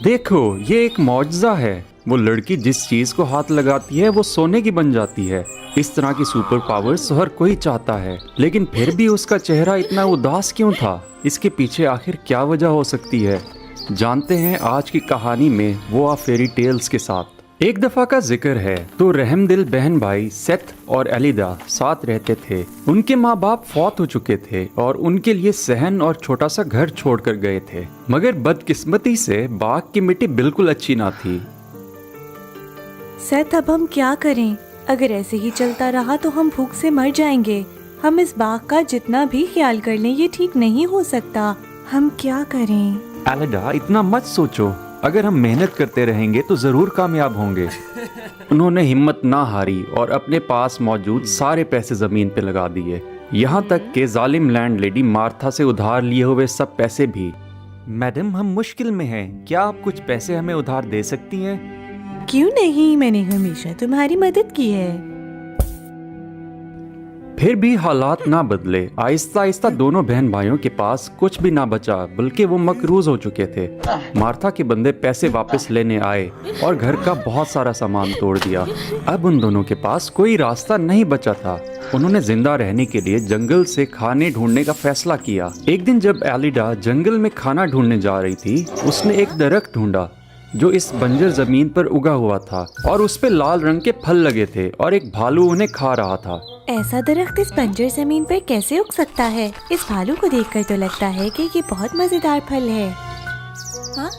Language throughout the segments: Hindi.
देखो, ये एक मौजज़ा है। वो लड़की जिस चीज को हाथ लगाती है वो सोने की बन जाती है। इस तरह की सुपर पावर्स हर कोई चाहता है, लेकिन फिर भी उसका चेहरा इतना उदास क्यों था? इसके पीछे आखिर क्या वजह हो सकती है? जानते हैं आज की कहानी में वो आ फेरी टेल्स के साथ। एक दफा का जिक्र है तो रहमदिल बहन भाई सेथ और एलिदा साथ रहते थे। उनके माँ बाप फौत हो चुके थे और उनके लिए सहन और छोटा सा घर छोड़कर गए थे, मगर बदकिस्मती से बाग की मिट्टी बिल्कुल अच्छी ना थी। सेथ, अब हम क्या करें? अगर ऐसे ही चलता रहा तो हम भूख से मर जाएंगे। हम इस बाग का जितना भी ख्याल कर लें ये ठीक नहीं हो सकता। हम क्या करें? एलिदा, इतना मत सोचो। अगर हम मेहनत करते रहेंगे तो जरूर कामयाब होंगे। उन्होंने हिम्मत ना हारी और अपने पास मौजूद सारे पैसे जमीन पे लगा दिए, यहाँ तक कि जालिम लैंडलेडी मार्था से उधार लिए हुए सब पैसे भी। मैडम, हम मुश्किल में हैं, क्या आप कुछ पैसे हमें उधार दे सकती हैं? क्यों नहीं, मैंने हमेशा तुम्हारी मदद की है। फिर भी हालात ना बदले। आहिस्ता आहिस्ता दोनों बहन भाइयों के पास कुछ भी ना बचा, बल्कि वो मकरूज हो चुके थे। मार्था के बंदे पैसे वापस लेने आए और घर का बहुत सारा सामान तोड़ दिया। अब उन दोनों के पास कोई रास्ता नहीं बचा था। उन्होंने जिंदा रहने के लिए जंगल से खाने ढूंढने का फैसला किया। एक दिन जब एलिडा जंगल में खाना ढूंढने जा रही थी, उसने एक दरख्त ढूंढा जो इस बंजर जमीन पर उगा हुआ था और उस पे लाल रंग के फल लगे थे और एक भालू उन्हें खा रहा था। ऐसा दरख्त इस बंजर जमीन पर कैसे उग सकता है? इस भालू को देखकर तो लगता है कि ये बहुत मजेदार फल है। हाँ?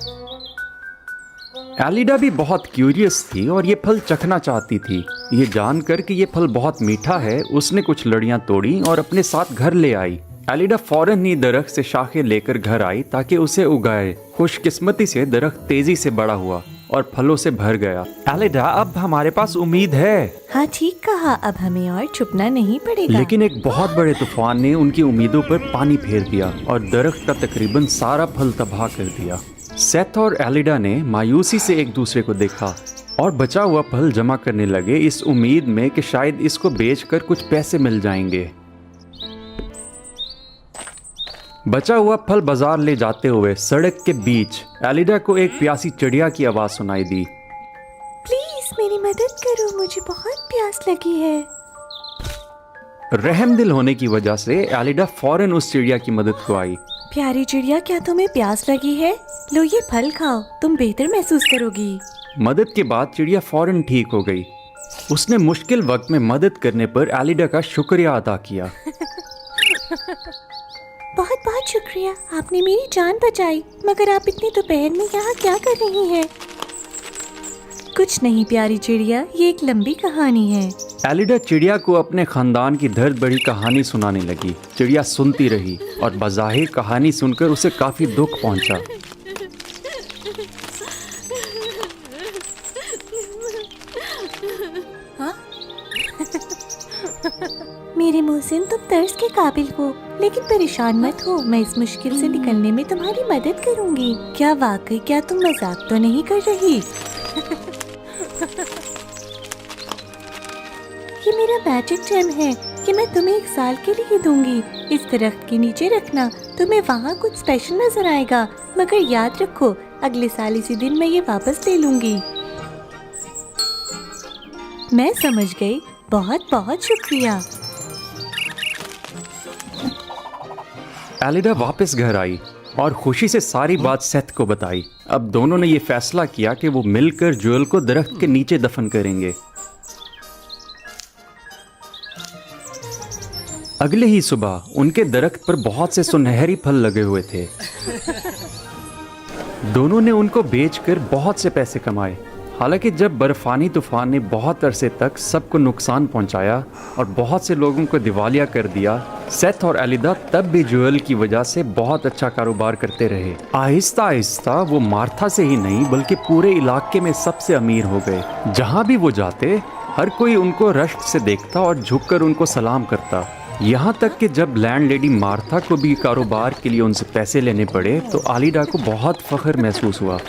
एलिडा भी बहुत क्यूरियस थी और ये फल चखना चाहती थी। ये जानकर कि ये फल बहुत मीठा है, उसने कुछ लड़ियां तोड़ी और अपने साथ घर ले आई। एलिडा फौरन ही दरख्त से शाखें लेकर घर आई ताकि उसे उगाए। खुशकिस्मती से दरख्त तेजी से बड़ा हुआ और फलों से भर गया। एलिडा, अब हमारे पास उम्मीद है। हाँ, ठीक कहा। अब हमें और छुपना नहीं पड़ेगा। लेकिन एक बहुत बड़े तूफान ने उनकी उम्मीदों पर पानी फेर दिया और दरख्त का तकरीबन सारा फल तबाह कर दिया। सेथ और एलिडा ने मायूसी से एक दूसरे को देखा और बचा हुआ फल जमा करने लगे, इस उम्मीद में कि शायद इसको बेचकर कुछ पैसे मिल जाएंगे। बचा हुआ फल बाजार ले जाते हुए सड़क के बीच एलिडा को एक प्यासी चिड़िया की आवाज सुनाई दी। प्लीज मेरी मदद करो, मुझे बहुत प्यास लगी है। रहमदिल होने की वजह से एलिडा फौरन उस चिड़िया की मदद को आई। प्यारी चिड़िया, क्या तुम्हें प्यास लगी है? लो ये फल खाओ, तुम बेहतर महसूस करोगी। मदद के बाद चिड़िया फौरन ठीक हो गई। उसने मुश्किल वक्त में मदद करने पर एलिडा का शुक्रिया अदा किया। बहुत बहुत शुक्रिया, आपने मेरी जान बचाई। मगर आप इतनी दोपहर में यहाँ क्या कर रही हैं? कुछ नहीं प्यारी चिड़िया, ये एक लंबी कहानी है। एलिडा चिड़िया को अपने खानदान की दर्द भरी कहानी सुनाने लगी। चिड़िया सुनती रही और बज़ाहिर कहानी सुनकर उसे काफी दुख पहुंचा। हाँ? मेरे मोहसिन, तुम तर्स के काबिल हो, लेकिन परेशान मत हो, मैं इस मुश्किल से निकलने में तुम्हारी मदद करूंगी। क्या वाकई? क्या तुम मजाक तो नहीं कर रही? ये मेरा मैजिक जेम है, ये मैं तुम्हें 1 साल के लिए दूंगी। इस दरख्त के नीचे रखना, तुम्हें वहाँ कुछ स्पेशल नजर आएगा। मगर याद रखो, अगले साल इसी दिन मैं ये वापस ले लूंगी। मैं समझ गई, बहुत बहुत शुक्रिया। एलिडा वापस घर आई और खुशी से सारी बात सेथ को बताई। अब दोनों ने ये फैसला किया कि वो मिलकर जोएल को दरख्त के नीचे दफन करेंगे। अगले ही सुबह उनके दरख्त पर बहुत से सुनहरी फल लगे हुए थे। दोनों ने उनको बेचकर बहुत से पैसे कमाए। हालांकि जब बर्फानी तूफान ने बहुत अरसे तक सबको नुकसान पहुंचाया और बहुत से लोगों को दिवालिया कर दिया, सेथ और एलिदा तब भी जोएल की वजह से बहुत अच्छा कारोबार करते रहे। आहिस्ता आहिस्ता वो मार्था से ही नहीं बल्कि पूरे इलाके में सबसे अमीर हो गए। जहाँ भी वो जाते हर कोई उनको रश्क से देखता और झुककर उनको सलाम करता। यहाँ तक कि जब लैंडलेडी मार्था को भी कारोबार के लिए उनसे पैसे लेने पड़े तो एलिडा को बहुत फख्र महसूस हुआ।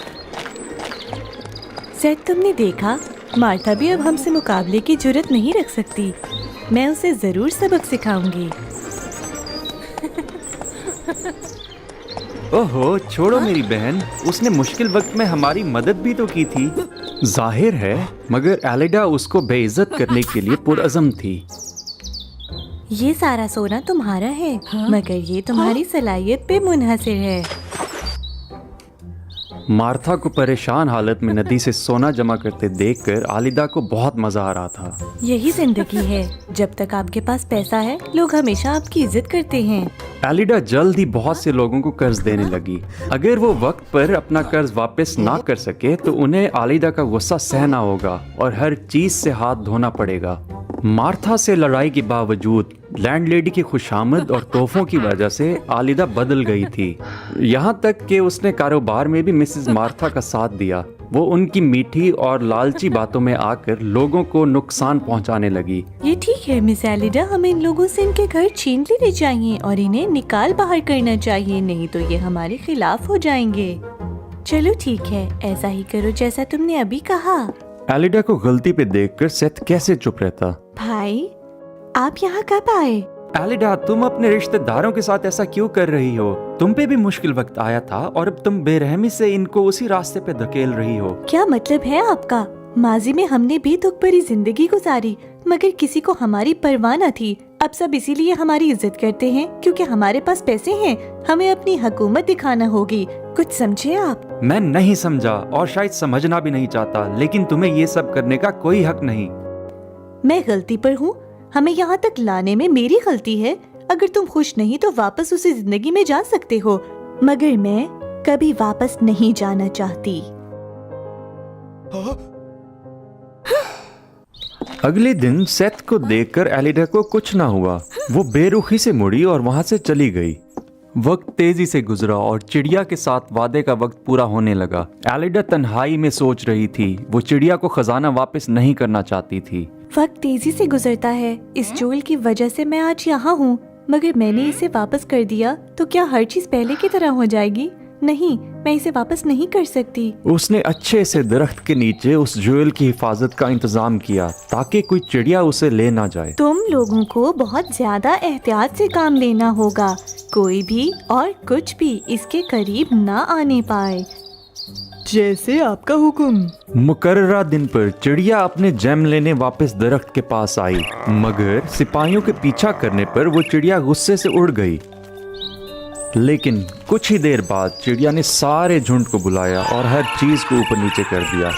सेथ, तुमने देखा, मार्था भी अब हमसे मुकाबले की जुर्रत नहीं रख सकती। मैं उसे जरूर सबक सिखाऊंगी। ओहो, छोड़ो मेरी बहन, उसने मुश्किल वक्त में हमारी मदद भी तो की थी। जाहिर है, मगर एलिडा उसको बेइज्जत करने के लिए पुरअज़म थी। ये सारा सोना तुम्हारा है, मगर ये तुम्हारी सलाहियत पे मुनहसिर है। मार्था को परेशान हालत में नदी से सोना जमा करते देखकर आलिदा को बहुत मजा आ रहा था। यही जिंदगी है, जब तक आपके पास पैसा है लोग हमेशा आपकी इज्जत करते हैं। एलिडा जल्द ही बहुत से लोगों को कर्ज देने लगी। अगर वो वक्त पर अपना कर्ज वापस ना कर सके तो उन्हें आलिदा का गुस्सा सहना होगा और हर चीज से हाथ धोना पड़ेगा। मार्था से लड़ाई के बावजूद लैंडलेडी की खुशामद और तोहफों की वजह से आलिदा बदल गई थी। यहाँ तक कि उसने कारोबार में भी मिसेस मार्था का साथ दिया। वो उनकी मीठी और लालची बातों में आकर लोगों को नुकसान पहुँचाने लगी। ये ठीक है मिस एलिडा, हमें इन लोगों से इनके घर छीन लेने चाहिए और इन्हें निकाल बाहर करना चाहिए, नहीं तो ये हमारे खिलाफ हो जाएंगे। चलो ठीक है, ऐसा ही करो जैसा तुमने अभी कहा। एलिडा को गलती पे देखकर सेथ कैसे चुप रहता। भाई, आप यहाँ कब आए? एलिडा, तुम अपने रिश्तेदारों के साथ ऐसा क्यों कर रही हो? तुम पे भी मुश्किल वक्त आया था और अब तुम बेरहमी से इनको उसी रास्ते पे धकेल रही हो। क्या मतलब है आपका? माजी में हमने भी दुख भरी जिंदगी गुजारी, मगर किसी को हमारी परवाह न थी। अब सब इसीलिए हमारी इज्जत करते हैं क्योंकि हमारे पास पैसे हैं। हमें अपनी हुकूमत दिखाना होगी, कुछ समझे आप? मैं नहीं समझा और शायद समझना भी नहीं चाहता, लेकिन तुम्हें ये सब करने का कोई हक नहीं। मैं गलती पर हूँ, हमें यहाँ तक लाने में मेरी गलती है। अगर तुम खुश नहीं तो वापस उसी जिंदगी में जा सकते हो, मगर मैं कभी वापस नहीं जाना चाहती। अगले दिन सेथ को देखकर एलिडा को कुछ ना हुआ। वो बेरुखी से मुड़ी और वहां से चली गई। वक्त तेजी से गुजरा और चिड़िया के साथ वादे का वक्त पूरा होने लगा। एलिडा तन्हाई में सोच रही थी। वो चिड़िया को खजाना वापस नहीं करना चाहती थी। वक्त तेजी से गुजरता है। इस चोल की वजह से मैं आज यहाँ हूँ, मगर मैंने इसे वापस कर दिया तो क्या हर चीज पहले की तरह हो जाएगी? नहीं, मैं इसे वापस नहीं कर सकती। उसने अच्छे से दरख्त के नीचे उस ज्वेल की हिफाजत का इंतजाम किया ताकि कोई चिड़िया उसे ले ना जाए। तुम लोगों को बहुत ज्यादा एहतियात से काम लेना होगा। कोई भी और कुछ भी इसके करीब ना आने पाए। जैसे आपका हुक्म। मुकर्ररा दिन पर चिड़िया अपने जैम लेने वापस दरख्त के पास आई, मगर सिपाहियों के पीछा करने पर वो चिड़िया गुस्से से उड़ गई। लेकिन कुछ ही देर बाद चिड़िया ने सारे झुंड को बुलाया और हर चीज को ऊपर नीचे कर दिया।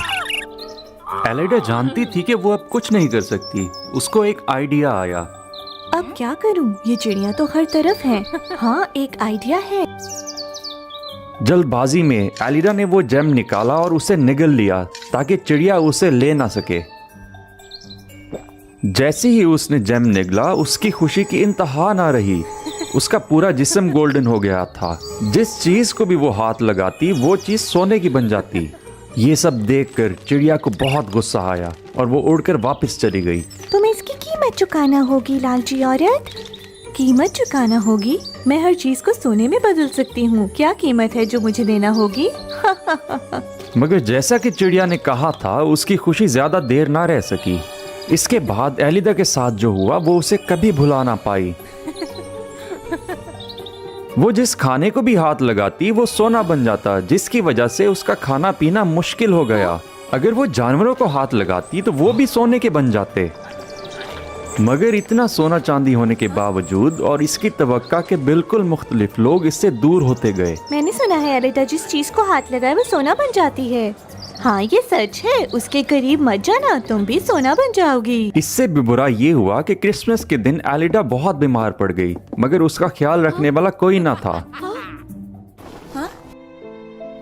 एलिडा जानती थी कि वो अब कुछ नहीं कर सकती। उसको एक आइडिया आया। अब क्या करूं? ये चिड़िया तो हर तरफ हैं। हाँ, एक आइडिया है। जल्दबाजी में एलिडा ने वो जेम निकाला और उसे निगल लिया ताकि चिड़िया उसे ले ना सके। जैसे ही उसने जेम निगला, उसकी खुशी की इंतहा ना रही। उसका पूरा जिस्म गोल्डन हो गया था। जिस चीज को भी वो हाथ लगाती वो चीज सोने की बन जाती। ये सब देखकर चिड़िया को बहुत गुस्सा आया और वो उड़कर वापस चली गई। तुम्हें इसकी कीमत चुकाना होगी लालची औरत। कीमत चुकाना होगी? मैं हर चीज को सोने में बदल सकती हूँ। क्या कीमत है जो मुझे देना होगी? मगर जैसा कि चिड़िया ने कहा था, उसकी खुशी ज्यादा देर ना रह सकी। इसके बाद एलिदा के साथ जो हुआ वो उसे कभी भुला ना पाई। वो जिस खाने को भी हाथ लगाती वो सोना बन जाता, जिसकी वजह से उसका खाना पीना मुश्किल हो गया। अगर वो जानवरों को हाथ लगाती तो वो भी सोने के बन जाते। मगर इतना सोना चांदी होने के बावजूद और इसकी तवक्का के बिल्कुल मुख्तलिफ लोग इससे दूर होते गए। मैंने सुना है एलिडा जिस चीज को हाथ लगाए वो सोना बन जाती है। हाँ, ये सच है। उसके करीब मत जाना, तुम भी सोना बन जाओगी। इससे भी बुरा ये हुआ कि क्रिसमस के दिन एलिडा बहुत बीमार पड़ गई, मगर उसका ख्याल रखने वाला कोई ना था।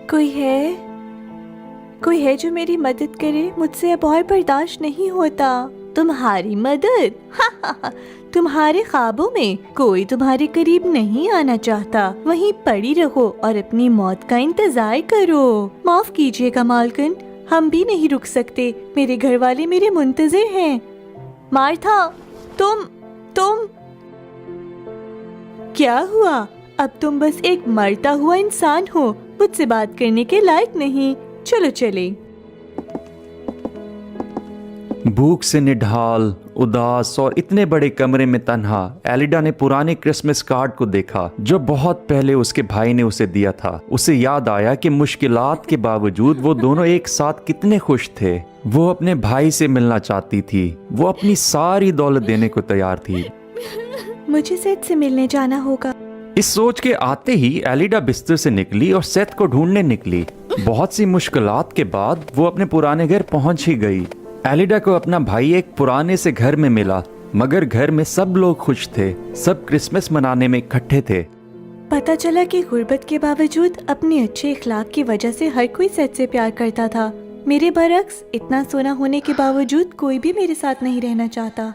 कोई है जो मेरी मदद करे। मुझसे अब और बर्दाश्त नहीं होता। तुम्हारी मदद? तुम्हारे ख्वाबों में कोई तुम्हारे करीब नहीं आना चाहता। वहीं पड़ी रहो और अपनी मौत का इंतजार करो। माफ कीजिएगा मालकिन, हम भी नहीं रुक सकते। मेरे घर वाले मेरे मुंतजिर हैं। मार्था, तुम क्या हुआ? अब तुम बस एक मरता हुआ इंसान हो, मुझसे बात करने के लायक नहीं। चलो चले। भूख से निढाल उदास और इतने बड़े कमरे में तन्हा एलिडा ने पुराने क्रिसमस कार्ड को देखा जो बहुत पहले उसके भाई ने उसे दिया था। उसे याद आया कि मुश्किलात के बावजूद वो दोनों एक साथ कितने खुश थे। वो अपने भाई से मिलना चाहती थी। वो अपनी सारी दौलत देने को तैयार थी। मुझे सेथ से मिलने जाना होगा। इस सोच के आते ही एलिडा बिस्तर से निकली और सेथ को ढूंढने निकली। बहुत सी मुश्किलात के बाद वो अपने पुराने घर पहुंच ही गई। एलिडा को अपना भाई एक पुराने से घर में मिला, मगर घर में सब लोग खुश थे। सब क्रिसमस मनाने में इकट्ठे थे। पता चला कि गुर्बत के बावजूद अपने अच्छे इखलाक की वजह से हर कोई सेथ से प्यार करता था। मेरे बरक्स इतना सोना होने के बावजूद कोई भी मेरे साथ नहीं रहना चाहता।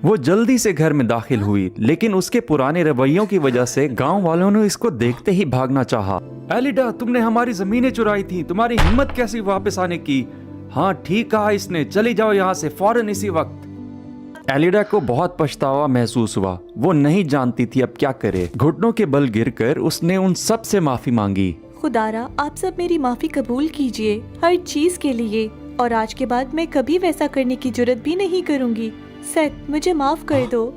वो जल्दी से घर में दाखिल हुई, लेकिन उसके पुराने रवैयों की वजह से गांव वालों ने इसको देखते ही भागना चाहा। एलिडा, तुमने हमारी जमीनें चुराई थी, तुम्हारी हिम्मत कैसी वापस आने की? हाँ ठीक कहा इसने, चली जाओ यहाँ से फौरन इसी वक्त। एलिडा को बहुत पछतावा महसूस हुआ। वो नहीं जानती थी अब क्या करे। घुटनों के बल गिरकर उसने उन सब से माफी मांगी। खुदारा, आप सब मेरी माफी कबूल कीजिए हर चीज के लिए, और आज के बाद मैं कभी वैसा करने की जुर्रत भी नहीं करूंगी। सेथ, मुझे माफ कर दो।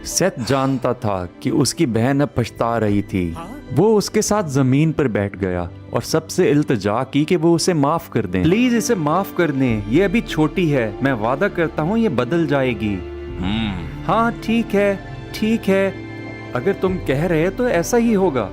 सेथ जानता था कि उसकी बहन अब पछता रही थी। वो उसके साथ जमीन पर बैठ गया और सबसे इल्तिजा की कि वो उसे माफ कर दें। प्लीज इसे माफ कर दें, ये अभी छोटी है। मैं वादा करता हूँ ये बदल जाएगी। हाँ ठीक है, अगर तुम कह रहे तो ऐसा ही होगा।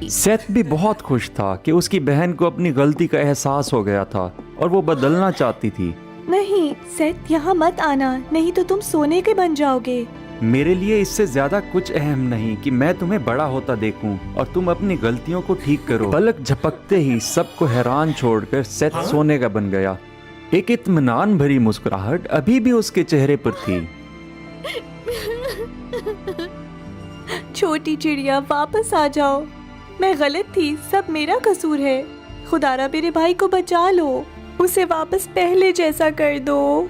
सेथ भी बहुत खुश था कि उसकी बहन को अपनी गलती का एहसास हो गया था और वो बदलना चाहती थी। नहीं सेथ, यहाँ मत आना, नहीं तो तुम सोने के बन जाओगे। मेरे लिए इससे ज्यादा कुछ अहम नहीं कि मैं तुम्हें बड़ा होता देखूं और तुम अपनी गलतियों को ठीक करो। पलक झपकते ही सबको हैरान छोड़कर सेथ सोने का बन गया। एक इत्मीनान भरी मुस्कुराहट अभी भी उसके चेहरे पर थी। छोटी चिड़िया, वापस आ जाओ। मैं गलत थी, सब मेरा कसूर है। खुदारा, मेरे भाई को बचा लो, उसे वापस पहले जैसा कर दो।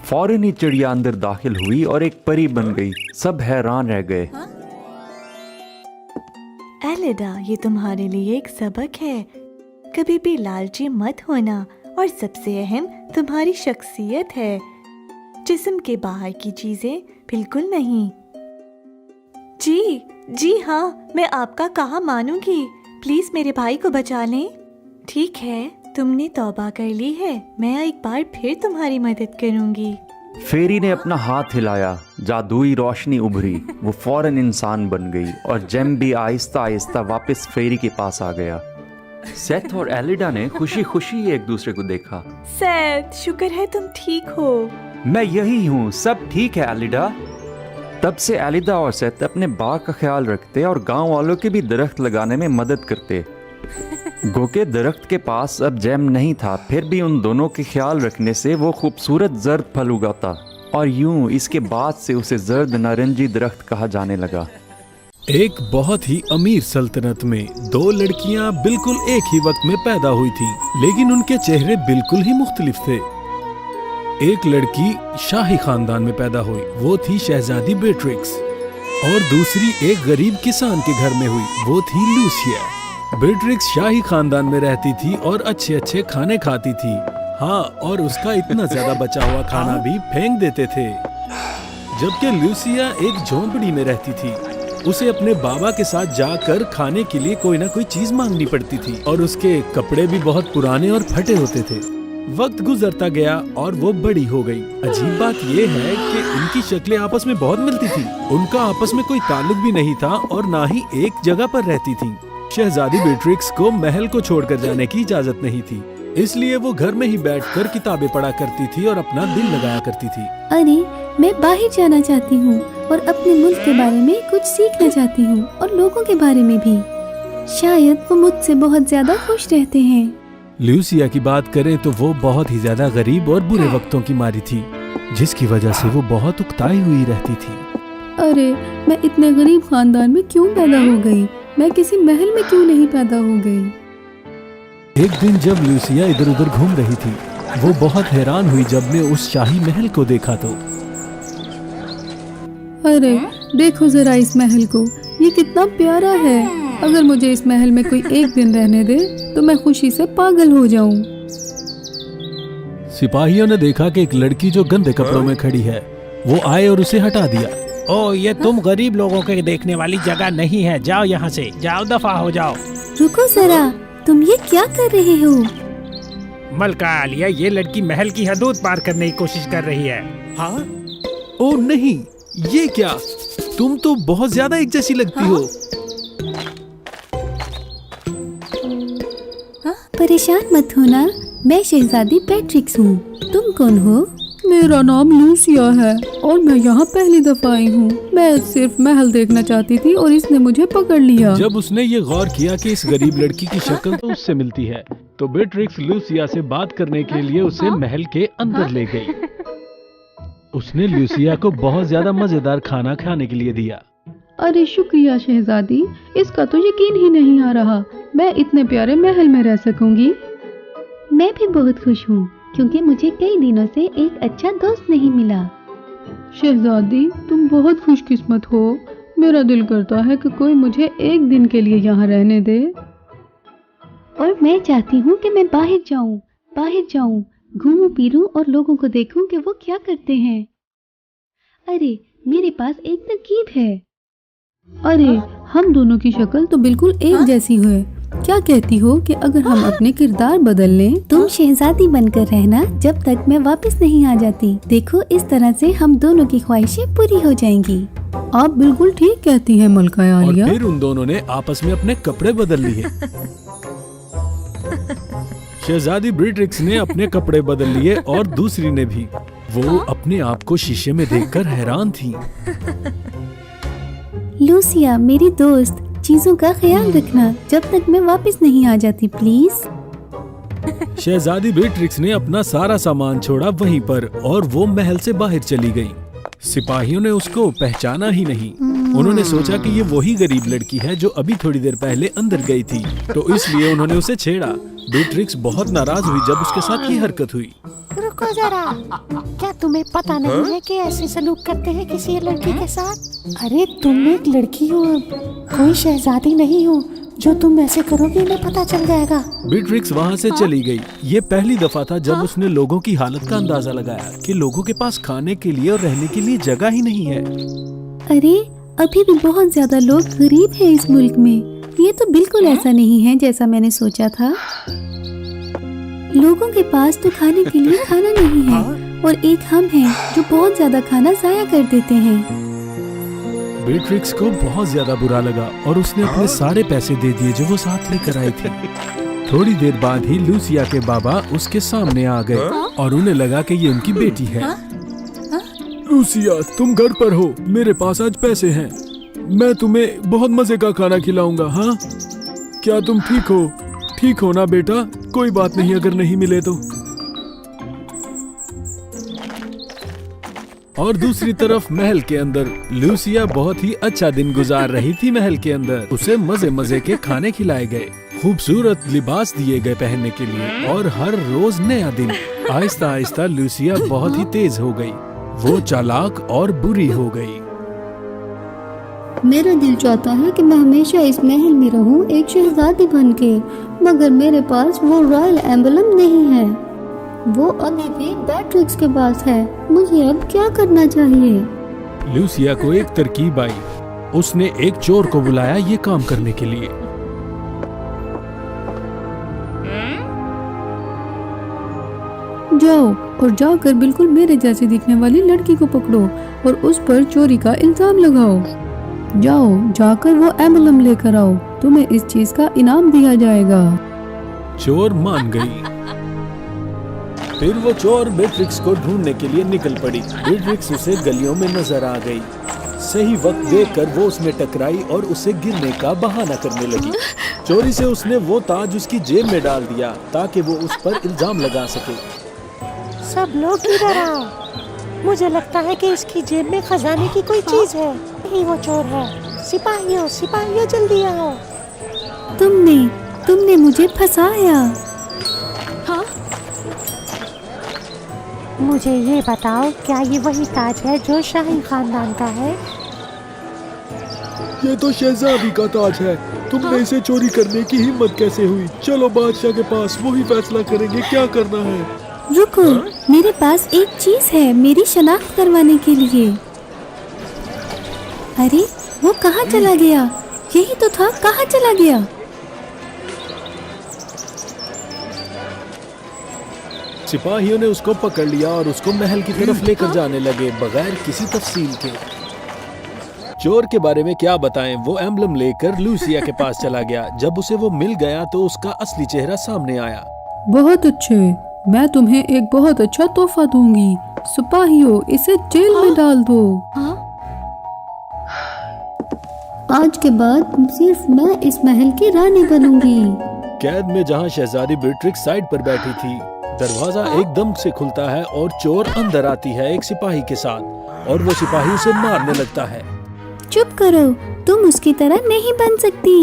फौरन ही चिड़िया अंदर दाखिल हुई और एक परी बन गई। सब हैरान रह गए। एलिडा, ये तुम्हारे लिए एक सबक है। कभी भी लालची मत होना, और सबसे अहम तुम्हारी शख्सियत है, जिस्म के बाहर की चीजें बिल्कुल नहीं। जी हाँ, मैं आपका कहा मानूंगी। प्लीज मेरे भाई को बचा लें। ठीक है, तुमने तौबा कर ली है, मैं एक बार फिर तुम्हारी मदद करूंगी। फेरी ने अपना हाथ हिलाया, जादुई रोशनी उभरी। वो फौरन इंसान बन गई और जेम भी आहिस्ता आहिस्ता वापस फेरी के पास आ गया। सेथ और एलिडा ने खुशी खुशी एक दूसरे को देखा। सेथ, शुक्र है तुम ठीक हो। मैं यही हूँ, सब ठीक है एलिडा। तब से एलिडा और सेथ अपने बाग का ख्याल रखते और गांव वालों के भी दरख्त लगाने में मदद करते। गोके दरख्त के पास अब जैम नहीं था, फिर भी उन दोनों के ख्याल रखने से वो खूबसूरत जर्द फल उगाता और यूं इसके बाद से उसे जर्द नारंगी दरख्त कहा जाने लगा। एक बहुत ही अमीर सल्तनत में दो लड़कियां बिल्कुल एक ही वक्त में पैदा हुई थीं, लेकिन उनके चेहरे बिल्कुल ही मुख्तलिफ थे। एक लड़की शाही खानदान में पैदा हुई, वो थी शहजादी बेट्रिक्स, और दूसरी एक गरीब किसान के घर में हुई, वो थी लूसिया। बेट्रिक्स शाही खानदान में रहती थी और अच्छे अच्छे खाने खाती थी। हाँ, और उसका इतना ज्यादा बचा हुआ खाना भी फेंक देते थे। जबकि लूसिया एक झोंपड़ी में रहती थी। उसे अपने बाबा के साथ जाकर खाने के लिए कोई ना कोई चीज मांगनी पड़ती थी, और उसके कपड़े भी बहुत पुराने और फटे होते थे। वक्त गुजरता गया और वो बड़ी हो गई। अजीब बात ये है कि उनकी शक्लें आपस में बहुत मिलती थी। उनका आपस में कोई ताल्लुक भी नहीं था और ना ही एक जगह पर रहती थी। शहजादी बेट्रिक्स को महल को छोड़कर जाने की इजाजत नहीं थी, इसलिए वो घर में ही बैठकर किताबें पढ़ा करती थी और अपना दिल लगाया करती थी। अरे, मैं बाहर जाना चाहती हूँ और अपने मुल्क के बारे में कुछ सीखना चाहती हूँ और लोगों के बारे में भी। शायद वो मुझसे बहुत ज्यादा खुश रहते हैं। लूसिया की बात करें तो वो बहुत ही ज्यादा गरीब और बुरे वक्तों की मारी थी, जिसकी वजह से वो बहुत उकताई हुई रहती थी। अरे, मैं इतने गरीब खानदान में क्यों पैदा हो गई? मैं किसी महल में क्यों नहीं पैदा हो गई? एक दिन जब लूसिया इधर उधर घूम रही थी, वो बहुत हैरान हुई जब ने उस शाही महल को देखा तो। अरे, देखो जरा इस महल को, ये कितना प्यारा है। अगर मुझे इस महल में कोई एक दिन रहने दे तो मैं खुशी से पागल हो जाऊं। सिपाहियों ने देखा कि एक लड़की जो गंदे कपड़ों में खड़ी है, वो आए और उसे हटा दिया। ओ, ये तुम गरीब लोगों के देखने वाली जगह नहीं है, जाओ यहाँ से, जाओ, दफा हो जाओ। रुको जरा, तुम ये क्या कर रहे हो? मलका आलिया, ये लड़की महल की हदूद पार करने की कोशिश कर रही है। हाँ? ओ नहीं, ये क्या? तुम तो बहुत ज्यादा एक जैसी लगती हो। परेशान मत होना, मैं शहजादी पैट्रिक्स हूँ। तुम कौन हो? मेरा नाम लूसिया है और मैं यहाँ पहली दफा आई हूँ। मैं सिर्फ महल देखना चाहती थी और इसने मुझे पकड़ लिया। जब उसने ये गौर किया कि इस गरीब लड़की की शक्ल तो उससे मिलती है, तो बेट्रिक्स लूसिया से बात करने के लिए उसे महल के अंदर ले गई। उसने लूसिया को बहुत ज्यादा मजेदार खाना खाने के लिए दिया। अरे शुक्रिया शहजादी, इसका तो यकीन ही नहीं आ रहा मैं इतने प्यारे महल में रह सकूंगी। मैं भी बहुत खुश हूँ क्योंकि मुझे कई दिनों से एक अच्छा दोस्त नहीं मिला। शहजादी, तुम बहुत खुशकिस्मत हो। मेरा दिल करता है कि कोई मुझे एक दिन के लिए यहाँ रहने दे। और मैं चाहती हूँ कि मैं बाहर जाऊँ, घूमूं फिरूं और लोगों को देखूं कि वो क्या करते हैं। अरे मेरे पास एक तरकीब है। अरे हम दोनों की शक्ल तो बिल्कुल एक जैसी है। क्या कहती हो कि अगर हम अपने किरदार बदल लें? तुम शहजादी बनकर रहना जब तक मैं वापस नहीं आ जाती। देखो, इस तरह से हम दोनों की ख्वाहिशें पूरी हो जाएंगी। आप बिल्कुल ठीक कहती हैं मलका आलिया। और फिर उन दोनों ने आपस में अपने कपड़े बदल लिए। शहजादी बेट्रिक्स ने अपने कपड़े बदल लिए और दूसरी ने भी। वो अपने आप को शीशे में देखकर हैरान थी। लूसिया, मेरी दोस्त, चीजों का ख्याल रखना जब तक मैं वापस नहीं आ जाती, प्लीज। शहजादी बेट्रिक्स ने अपना सारा सामान छोड़ा वहीं पर और वो महल से बाहर चली गई। सिपाहियों ने उसको पहचाना ही नहीं। उन्होंने सोचा कि ये वही गरीब लड़की है जो अभी थोड़ी देर पहले अंदर गई थी, तो इसलिए उन्होंने उसे छेड़ा। बेट्रिक्स बहुत नाराज हुई जब उसके साथ ये हरकत हुई। रुको जरा, क्या तुम्हें पता नहीं है कि ऐसे सलूक करते हैं किसी लड़की के साथ? अरे तुम एक लड़की हो, कोई शहजादी नहीं हो। जो तुम ऐसे करोगे इन्हें पता चल जाएगा। बेट्रिक्स वहाँ से चली गई। ये पहली दफा था जब उसने लोगों की हालत का अंदाजा लगाया कि लोगों के पास खाने के लिए और रहने के लिए जगह ही नहीं है। अरे अभी भी बहुत ज्यादा लोग गरीब हैं इस मुल्क में। ये तो बिल्कुल ऐसा नहीं है जैसा मैंने सोचा था। लोगों के पास तो खाने के लिए खाना नहीं है और एक हम हैं जो बहुत ज्यादा खाना जाया कर देते हैं। बेट्रिक्स को बहुत ज्यादा बुरा लगा और उसने अपने सारे पैसे दे दिए जो वो साथ लेकर आई थी। थोड़ी देर बाद ही लूसिया के बाबा उसके सामने आ गए और उन्हें लगा कि ये उनकी बेटी है। लूसिया, तुम घर पर हो, मेरे पास आज पैसे हैं, मैं तुम्हें बहुत मजे का खाना खिलाऊंगा। हाँ, क्या तुम ठीक हो? ठीक हो ना बेटा? कोई बात नहीं अगर नहीं मिले तो। और दूसरी तरफ महल के अंदर लूसिया बहुत ही अच्छा दिन गुजार रही थी। महल के अंदर उसे मजे मजे के खाने खिलाए गए, खूबसूरत लिबास दिए गए पहनने के लिए और हर रोज नया दिन। आहिस्ता आहिस्ता लूसिया बहुत ही तेज हो गई। वो चालाक और बुरी हो गई। मेरा दिल चाहता है कि मैं हमेशा इस महल में रहूं एक शहजादी बनके, मगर मेरे पास वो रॉयल एम्बलम नहीं है। वो अभी भी बेट्रिक्स के पास है। मुझे अब क्या करना चाहिए? लूसिया को एक तरकीब आई। उसने एक चोर को बुलाया ये काम करने के लिए। जाओ और जाकर बिल्कुल मेरे जैसी दिखने वाली लड़की को पकड़ो और उस पर चोरी का इल्जाम लगाओ। जाओ, जाकर वो एम्बलम लेकर आओ, तुम्हें इस चीज का इनाम दिया जाएगा। चोर मान गई। फिर वो चोर बेट्रिक्स को ढूंढने के लिए निकल पड़ी। बेट्रिक्स उसे गलियों में नजर आ गई। सही वक्त देखकर वो उसमें टकराई और उसे गिरने का बहाना करने लगी। चोरी से उसने वो ताज उसकी जेब में डाल दिया ताकि वो उस पर इल्जाम लगा सके। सब लोग इधर आओ, मुझे लगता है कि इसकी जेब में खजाने की कोई चीज है। यही वो चोर है। सिपाहियों, सिपाहियों जल्दी आओ। तुमने मुझे फंसाया। हाँ? मुझे ये बताओ, क्या ये वही ताज है जो शाही खानदान का है? ये तो शहजादी का ताज है, तुमने इसे चोरी करने की हिम्मत कैसे हुई? चलो बादशाह के पास, वही फैसला करेंगे क्या करना है। रुको, मेरे पास एक चीज है मेरी शनाख्त करवाने के लिए। अरे वो कहाँ चला गया? यही तो था, कहाँ चला गया? सिपाहियों ने उसको पकड़ लिया और उसको महल की तरफ लेकर जाने लगे बगैर किसी तफसील के। चोर के बारे में क्या बताएं, वो एम्बलम लेकर लूसिया के पास चला गया। जब उसे वो मिल गया तो उसका असली चेहरा सामने आया। बहुत अच्छे, मैं तुम्हें एक बहुत अच्छा तोहफा दूंगी। सिपाहियों, इसे जेल में डाल दो। आज के बाद सिर्फ मैं इस महल की रानी बनूंगी। कैद में जहाँ शहजादी बेट्रिक्स साइड पर बैठी थी, दरवाजा एकदम से खुलता है और चोर अंदर आती है एक सिपाही के साथ, और वो सिपाही उसे मारने लगता है। चुप करो, तुम उसकी तरह नहीं बन सकती।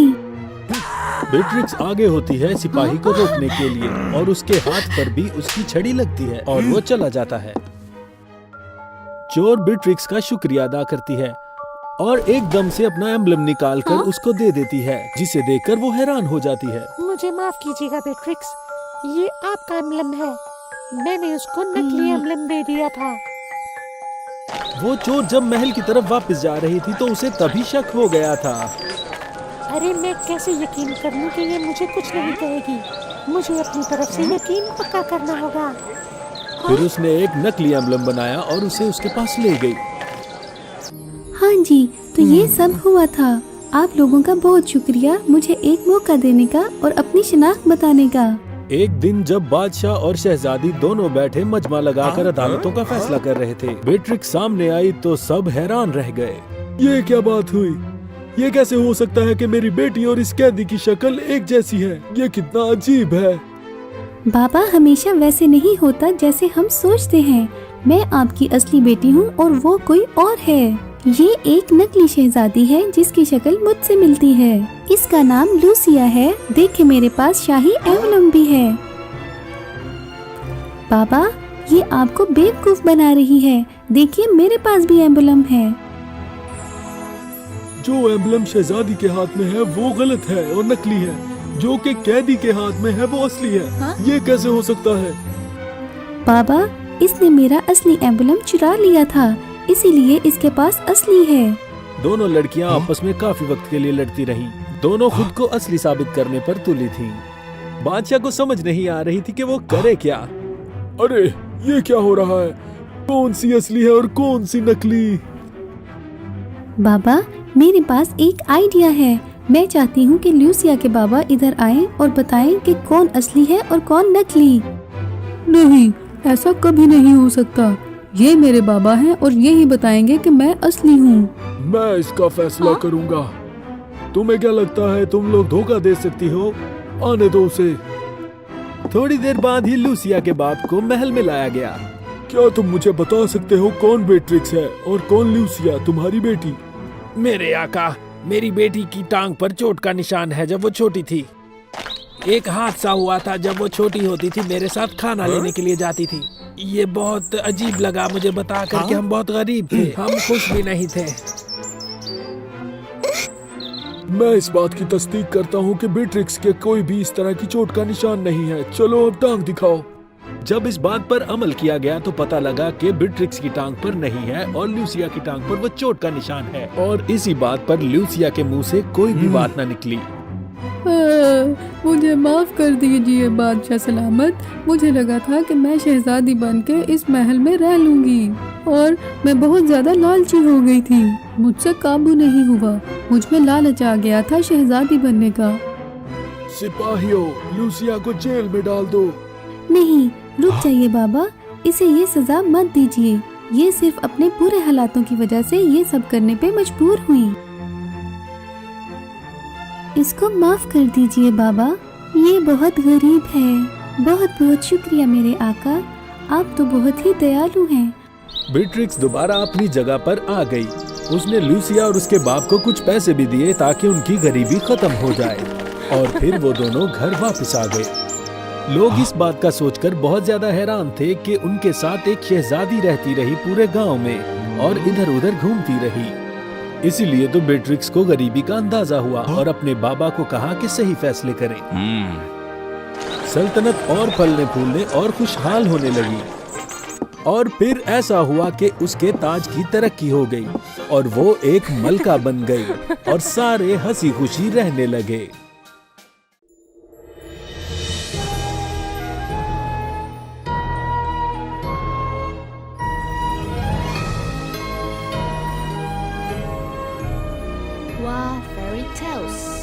बेट्रिक्स आगे होती है सिपाही को रोकने के लिए, और उसके हाथ पर भी उसकी छड़ी लगती है और वो चला जाता है। चोर बेट्रिक्स का शुक्रिया अदा करती है और एकदम से अपना एम्बलम निकालकर उसको दे देती है, जिसे देखकर वो हैरान हो जाती है। मुझे माफ कीजिएगा बेट्रिक्स, ये आपका एम्बलम है, मैंने उसको नकली एम्बलम दे दिया था। वो चोर जब महल की तरफ वापस जा रही थी तो उसे तभी शक हो गया था। अरे मैं कैसे यकीन कर लूं कि ये मुझे कुछ नहीं कहेगी? मुझे अपनी तरफ से यकीन पक्का करना होगा। फिर उसने एक नकली एम्बलम बनाया और उसे उसके पास ले गई। हाँ जी, तो ये सब हुआ था। आप लोगों का बहुत शुक्रिया मुझे एक मौका देने का और अपनी शनाख्त बताने का। एक दिन जब बादशाह और शहजादी दोनों बैठे मजमा लगाकर अदालतों का फैसला कर रहे थे, बेट्रिक्स सामने आई तो सब हैरान रह गए। ये क्या बात हुई? ये कैसे हो सकता है कि मेरी बेटी और इस कैदी की शक्ल एक जैसी है? ये कितना अजीब है। बाबा, हमेशा वैसे नहीं होता जैसे हम सोचते हैं। मैं आपकी असली बेटी हूँ और वो कोई और है। ये एक नकली शहजादी है जिसकी शक्ल मुझसे मिलती है। इसका नाम लूसिया है। देखिए, मेरे पास शाही एम्बलम भी है। बाबा, ये आपको बेवकूफ बना रही है। देखिए, मेरे पास भी एम्बलम है। जो एम्बलम शहजादी के हाथ में है वो गलत है और नकली है, जो कि कैदी के हाथ में है वो असली है। ये कैसे हो सकता है? बाबा, इसने मेरा असली एम्बलम चुरा लिया था, इसीलिए इसके पास असली है। दोनों लड़कियां आपस में काफी वक्त के लिए लड़ती रहीं। दोनों खुद को असली साबित करने पर तुली थीं। बादशाह को समझ नहीं आ रही थी कि वो करे क्या। अरे ये क्या हो रहा है? कौन सी असली है और कौन सी नकली? बाबा, मेरे पास एक आइडिया है। मैं चाहती हूँ कि लूसिया के बाबा इधर आएं और बताएं कि कौन असली है और कौन नकली। नहीं, ऐसा कभी नहीं हो सकता। ये मेरे बाबा हैं और यही बताएंगे कि मैं असली हूँ। मैं इसका फैसला करूंगा। तुम्हें क्या लगता है तुम लोग धोखा दे सकती हो? आने दो उसे। थोड़ी देर बाद ही लूसिया के बाप को महल में लाया गया। क्या तुम मुझे बता सकते हो कौन बेट्रिक्स है और कौन लूसिया तुम्हारी बेटी? मेरे आका, मेरी बेटी की टांग पर चोट का निशान है जब वो छोटी थी। एक हादसा हुआ था जब वो छोटी होती थी, मेरे साथ खाना लेने के लिए जाती थी। ये बहुत अजीब लगा मुझे बताकर कि हम बहुत गरीब थे, हम खुश भी नहीं थे। मैं इस बात की तस्दीक करता हूँ कि बेट्रिक्स के कोई भी इस तरह की चोट का निशान नहीं है। चलो अब टांग दिखाओ। जब इस बात पर अमल किया गया तो पता लगा कि बेट्रिक्स की टांग पर नहीं है और लूसिया की टांग पर वो चोट का निशान है। और इसी बात पर लूसिया के मुंह से कोई भी बात न निकली। मुझे माफ कर दीजिए बादशाह सलामत। मुझे लगा था कि मैं शहजादी बनके इस महल में रह लूंगी और मैं बहुत ज्यादा लालची हो गई थी। मुझसे काबू नहीं हुआ। मुझ में लालच आ गया था शहजादी बनने का। सिपाहियों, लूसिया को जेल में डाल दो। नहीं, रुक जाइए बाबा, इसे ये सजा मत दीजिए। ये सिर्फ अपने बुरे हालातों की वजह से ये सब करने पे मजबूर हुई। इसको माफ कर दीजिए बाबा, ये बहुत गरीब है। बहुत बहुत शुक्रिया मेरे आका, आप तो बहुत ही दयालु हैं। बेट्रिक्स दोबारा अपनी जगह पर आ गई। उसने लूसिया और उसके बाप को कुछ पैसे भी दिए ताकि उनकी गरीबी खत्म हो जाए, और फिर वो दोनों घर वापस आ गए। लोग इस बात का सोचकर बहुत ज्यादा हैरान थे कि उनके साथ एक शहजादी रहती रही पूरे गांव में और इधर उधर घूमती रही। इसीलिए तो बेट्रिक्स को गरीबी का अंदाजा हुआ और अपने बाबा को कहा कि सही फैसले करें। सल्तनत और फलने फूलने और खुशहाल होने लगी। और फिर ऐसा हुआ कि उसके ताज की तरक्की हो गई और वो एक मलका बन गई और सारे हंसी खुशी रहने लगे। Wow, fairy tales.